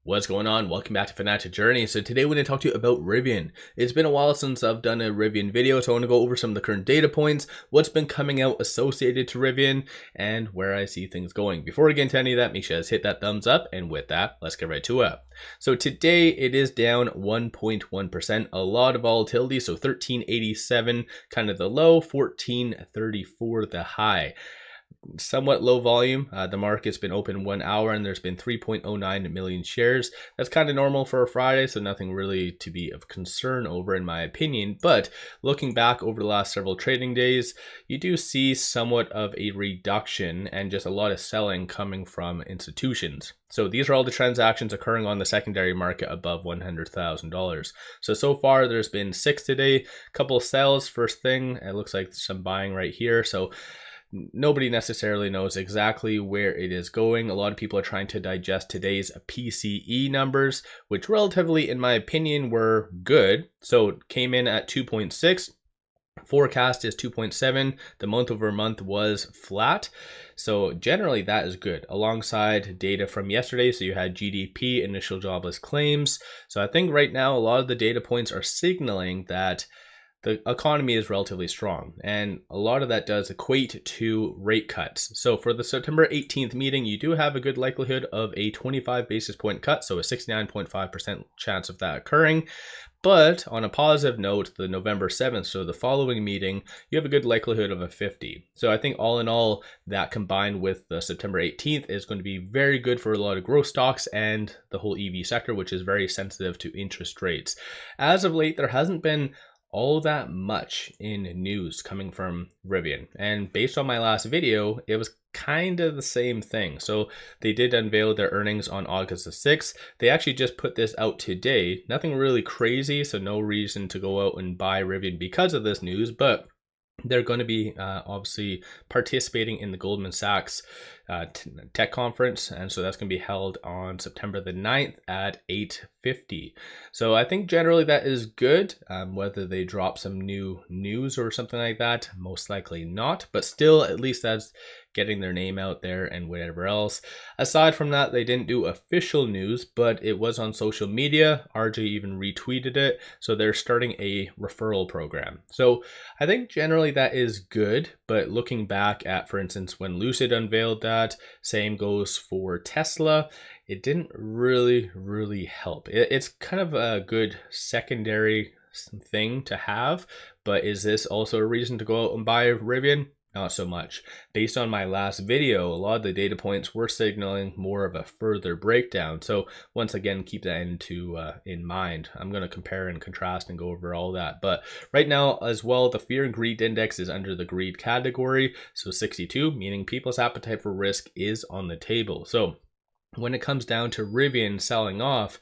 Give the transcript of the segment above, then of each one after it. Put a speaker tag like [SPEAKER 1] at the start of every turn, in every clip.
[SPEAKER 1] What's going on? Welcome back to Financial Journey. So today we're going to talk to you about Rivian. It's been a while since I've done a Rivian video, so I want to go over some of the current data points, what's been coming out associated to Rivian, and where I see things going. Before we get into any of that, make sure to hit that thumbs up, and with that, let's get right to it. So today it is down 1.1%, a lot of volatility, so 1387 kind of the low, 1434 the high. Somewhat low volume. The market's been open 1 hour and there's been 3.09 million shares. That's kind of normal for a Friday, so nothing really to be of concern over in my opinion. But looking back over the last several trading days, you do see somewhat of a reduction and just a lot of selling coming from institutions. So these are all the transactions occurring on the secondary market above $100,000. So far there's been 6 today, a couple of sales. First thing, it looks like some buying right here. So nobody necessarily knows exactly where it is going. A lot of people are trying to digest today's PCE numbers, which relatively, in my opinion, were good. So it came in at 2.6. Forecast is 2.7. The month over month was flat. So generally that is good alongside data from yesterday. So you had GDP, initial jobless claims. So I think right now a lot of the data points are signaling that the economy is relatively strong, and a lot of that does equate to rate cuts. So for the September 18th meeting, you do have a good likelihood of a 25 basis point cut, so a 69.5% chance of that occurring. But on a positive note, the November 7th, so the following meeting, you have a good likelihood of a 50. So I think all in all, that combined with the September 18th is going to be very good for a lot of growth stocks and the whole EV sector, which is very sensitive to interest rates. As of late, there hasn't been all that much in news coming from Rivian, and based on my last video, it was kind of the same thing. So they did unveil their earnings on August the 6th. They actually just put this out today. Nothing really crazy, so no reason to go out and buy Rivian because of this news, but they're going to be obviously participating in the Goldman Sachs tech conference, and so that's going to be held on September the 9th at 8:50. So I think generally that is good. Whether they drop some new news or something like that, most likely not, but still at least that's getting their name out there and whatever else. Aside from that, they didn't do official news, but it was on social media. RJ even retweeted it. So they're starting a referral program. So I think generally that is good, but looking back at, for instance, when Lucid unveiled that, same goes for Tesla, it didn't really help. It's kind of a good secondary thing to have, but is this also a reason to go out and buy Rivian? Not so much. Based on my last video, a lot of the data points were signaling more of a further breakdown. So once again, keep that in mind. I'm going to compare and contrast and go over all that. But right now as well, the fear and greed index is under the greed category. So 62, meaning people's appetite for risk is on the table. So when it comes down to Rivian selling off,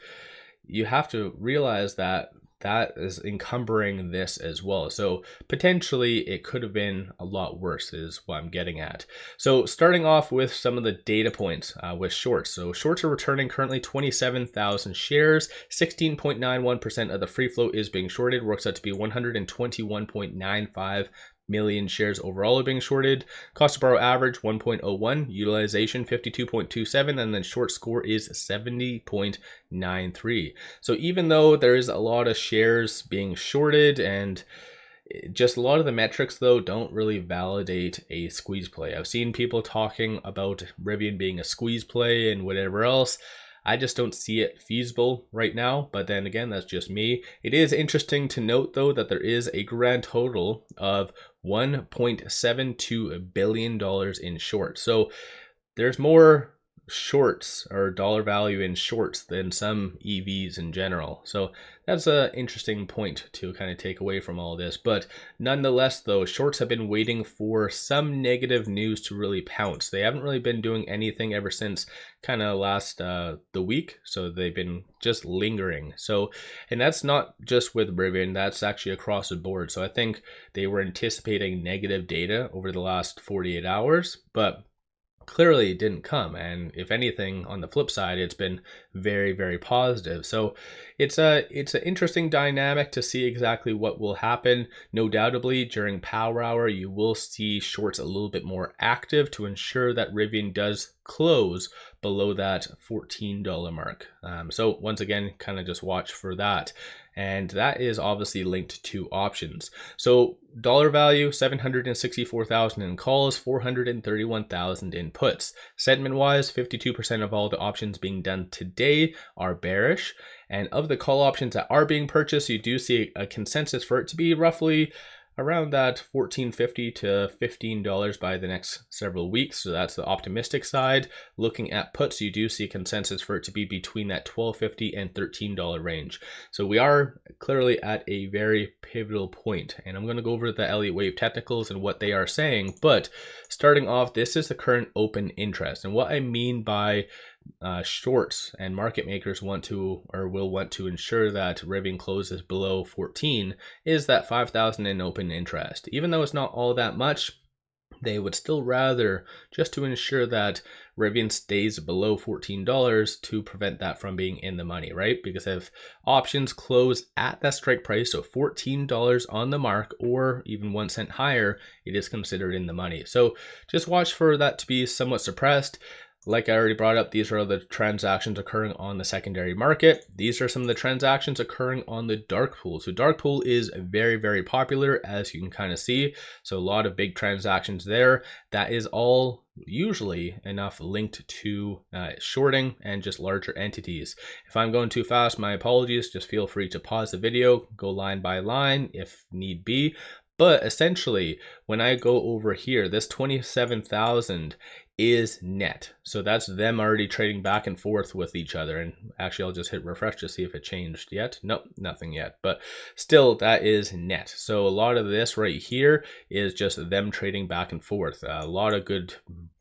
[SPEAKER 1] you have to realize that that is encumbering this as well. So potentially it could have been a lot worse is what I'm getting at. So starting off with some of the data points with shorts. So shorts are returning currently 27,000 shares, 16.91% of the free float is being shorted, works out to be 121.95 million shares overall are being shorted. Cost to borrow average 1.01, utilization 52.27, and then short score is 70.93. So even though there is a lot of shares being shorted and just a lot of the metrics though don't really validate a squeeze play. I've seen people talking about Rivian being a squeeze play and whatever else. I just don't see it feasible right now, but then again, that's just me. It is interesting to note though that there is a grand total of $1.72 billion in shorts. So there's more shorts or dollar value in shorts than some EVs in general. So that's an interesting point to kind of take away from all this. But nonetheless, though, shorts have been waiting for some negative news to really pounce. They haven't really been doing anything ever since kind of last the week. So they've been just lingering. So, and that's not just with Rivian, that's actually across the board. So I think they were anticipating negative data over the last 48 hours, but clearly didn't come, and if anything, on the flip side, it's been very, very positive. So it's an interesting dynamic to see exactly what will happen. No doubtably, during power hour, you will see shorts a little bit more active to ensure that Rivian does close below that $14 mark. So once again, kind of just watch for that. And that is obviously linked to options. So dollar value, 764,000 in calls, 431,000 in puts. Sentiment wise, 52% of all the options being done today are bearish. And of the call options that are being purchased, you do see a consensus for it to be roughly around that $14.50 to $15 by the next several weeks. So that's the optimistic side. Looking at puts, you do see a consensus for it to be between that $12.50 and $13 range. So we are clearly at a very pivotal point. And I'm going to go over the Elliott Wave technicals and what they are saying. But starting off, this is the current open interest. And what I mean by shorts and market makers want to or will want to ensure that Rivian closes below 14 is that 5,000 in open interest. Even though it's not all that much, they would still rather just to ensure that Rivian stays below $14 to prevent that from being in the money, right? Because if options close at that strike price, so $14 on the mark or even 1 cent higher, it is considered in the money. So just watch for that to be somewhat suppressed. Like I already brought up, these are the transactions occurring on the secondary market. These are some of the transactions occurring on the dark pool. So dark pool is very, very popular, as you can kind of see. So a lot of big transactions there. That is all usually enough linked to shorting and just larger entities. If I'm going too fast, my apologies. Just feel free to pause the video, go line by line if need be. But essentially, when I go over here, this 27,000 is net. So that's them already trading back and forth with each other. And actually, I'll just hit refresh to see if it changed yet. Nope, nothing yet. But still, that is net. So a lot of this right here is just them trading back and forth. A lot of good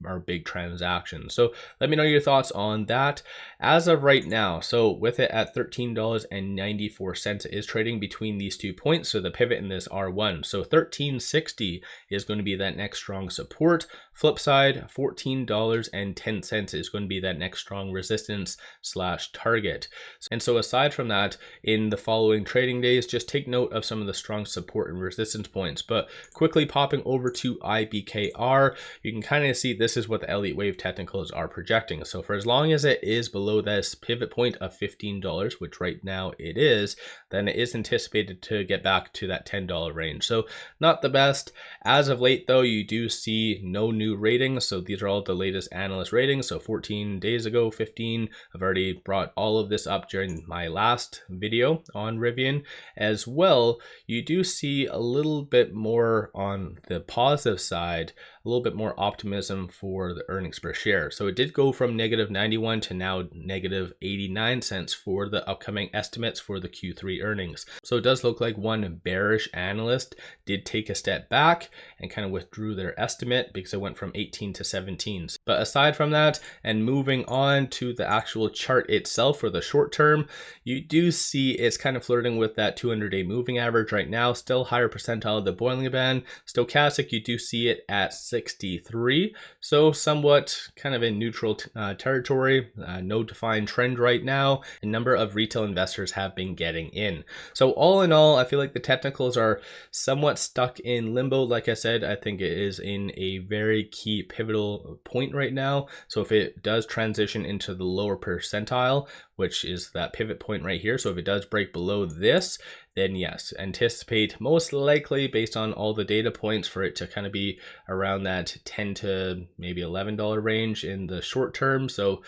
[SPEAKER 1] or big transactions. So let me know your thoughts on that. As of right now, so with it at $13.94, it is trading between these 2 points. So the pivot in this R1. So 13.60 is going to be that next strong support. Flip side, $14.10 is going to be that next strong resistance / target. And so aside from that, in the following trading days, just take note of some of the strong support and resistance points. But quickly popping over to IBKR, you can kind of see this is what the Elliott Wave technicals are projecting. So for as long as it is below this pivot point of $15, which right now it is, then it is anticipated to get back to that $10 range. So not the best. As of late though, you do see no new ratings. So these are all the latest analyst ratings. So 14 days ago, 15, I've already brought all of this up during my last video on Rivian. As well, you do see a little bit more on the positive side, a little bit more optimism for the earnings per share. So it did go from -91 to now -89 for the upcoming estimates for the Q3 earnings. So it does look like one bearish analyst did take a step back and kind of withdrew their estimate because it went from 18 to 17. But aside from that, and moving on to the actual chart itself for the short term, you do see it's kind of flirting with that 200-day moving average right now, still higher percentile of the Bollinger Band. Stochastic, you do see it at 63, so somewhat kind of in neutral territory. No defined trend right now. A number of retail investors have been getting in. So all in all, I feel like the technicals are somewhat stuck in limbo. Like I said, I think it is in a very key pivotal point right now. So if it does transition into the lower percentile, which is that pivot point right here, so if it does break below this, then yes, anticipate most likely based on all the data points for it to kind of be around that $10 to maybe $11 range in the short term. So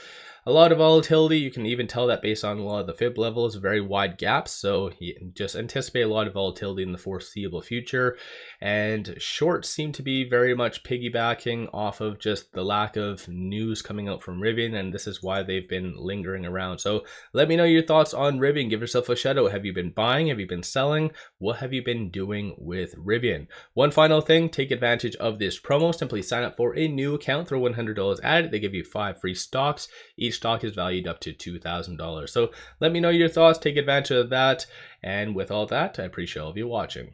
[SPEAKER 1] a lot of volatility. You can even tell that based on a lot of the fib levels, very wide gaps. So just anticipate a lot of volatility in the foreseeable future. And shorts seem to be very much piggybacking off of just the lack of news coming out from Rivian, and this is why they've been lingering around. So let me know your thoughts on Rivian. Give yourself a shout out. Have you been buying? Have you been selling? What have you been doing with Rivian? One final thing, take advantage of this promo. Simply sign up for a new account, throw $100 at it. They give you 5 free stocks. Each stock is valued up to $2,000. So let me know your thoughts. Take advantage of that. And with all that, I appreciate all of you watching.